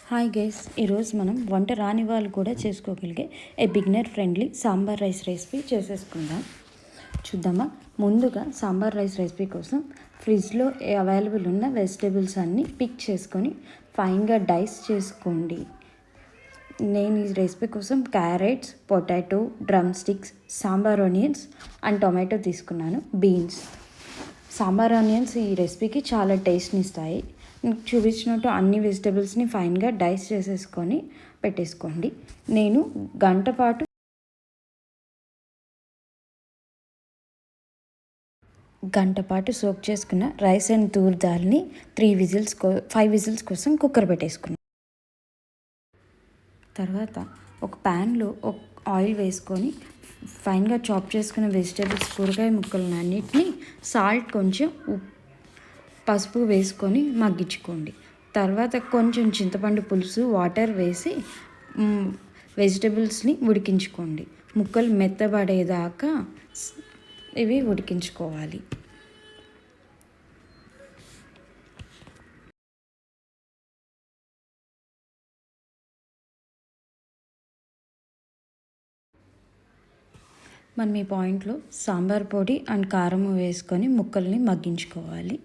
Hi guys, ఈరోజు మనం వంట రాని వాళ్ళు కూడా చేసుకోగలిగే beginner friendly sambar rice recipe చేసేసుకుందాం. చూద్దామా. ముందుగా సాంబార్ రైస్ రెసిపీ కోసం ఫ్రిడ్జ్లో అవైలబుల్ ఉన్న వెజిటేబుల్స్ అన్నీ పిక్ చేసుకొని ఫైన్గా డైస్ చేసుకోండి. నేను ఈ రెసిపీ కోసం carrots, potato, drumsticks, sambar onions and tomato తీసుకున్నాను. బీన్స్, సాంబార్ ఆనియన్స్ ఈ రెసిపీకి చాలా టేస్ట్ని ఇస్తాయి. చూపించినట్టు అన్ని వెజిటేబుల్స్ని ఫైన్గా డైస్ చేసేసుకొని పెట్టేసుకోండి. నేను గంట పాటు సోక్ చేసుకున్న రైస్ అండ్ తూర్ దాల్ని 5 విజిల్స్ కోసం కుక్కర్ పెట్టేసుకున్నాను. తర్వాత ఒక ప్యాన్లో ఆయిల్ వేసుకొని ఫైన్గా చాప్ చేసుకున్న వెజిటేబుల్స్, కూరగాయ ముక్కలను అన్నిటినీ సాల్ట్, కొంచెం పసుపు వేసుకొని మగ్గించుకోండి. తర్వాత కొంచెం చింతపండు పులుసు, వాటర్ వేసి వెజిటేబుల్స్ని ఉడికించుకోండి. ముక్కలు మెత్తబడేదాకా ఇవి ఉడికించుకోవాలి. మనం ఈ పాయింట్లో సాంబార్ పొడి అండ్ కారం వేసుకొని ముక్కల్ని మగ్గించుకోవాలి.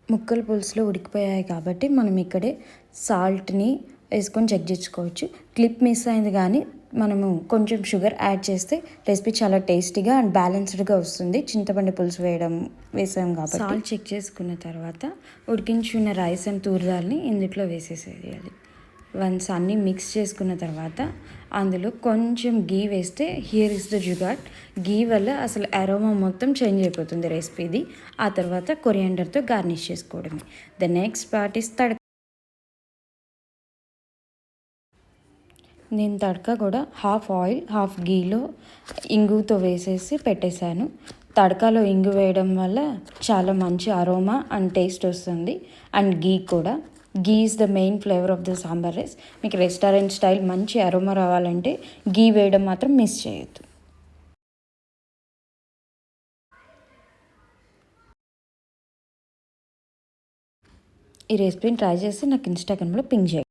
ముక్కలు పులుసులో ఉడికిపోయాయి కాబట్టి మనం ఇక్కడే సాల్ట్ని వేసుకొని చెక్ చేసుకోవచ్చు. క్లిప్ మిస్ అయింది కానీ మనము కొంచెం షుగర్ యాడ్ చేస్తే రెసిపీ చాలా టేస్టీగా అండ్ బ్యాలెన్స్డ్గా వస్తుంది. చింతపండు పులుసు వేసాం కాబట్టి. సాల్ట్ చెక్ చేసుకున్న తర్వాత ఉడికించుకున్న రైస్ అండ్ తూరదాల్ని ఇందులో వేసేసేయాలి. వన్స్ అన్నీ మిక్స్ చేసుకున్న తర్వాత అందులో కొంచెం గీ వేస్తే here is the jugaad. Ghee వల్ల అసలు అరోమా మొత్తం చేంజ్ అయిపోతుంది రెసిపీది. ఆ తర్వాత కొరియాండర్తో గార్నిష్ చేసుకోవడమే. The next part is tadka. నేను తడక కూడా హాఫ్ ఆయిల్ హాఫ్ గీలో ఇంగుతో వేసేసి పెట్టేశాను. తడకలో ఇంగు వేయడం వల్ల చాలా మంచి అరోమా అండ్ టేస్ట్ వస్తుంది. And ghee is the main flavour of the sambar rice. మీకు రెస్టారెంట్ స్టైల్ మంచి అరోమా రావాలంటే గీ వేయడం మాత్రం మిస్ చేయొద్దు. ఈ రెసిపీని ట్రై చేసి నాకు ఇన్స్టాగ్రామ్లో పింగ్ చేయండి.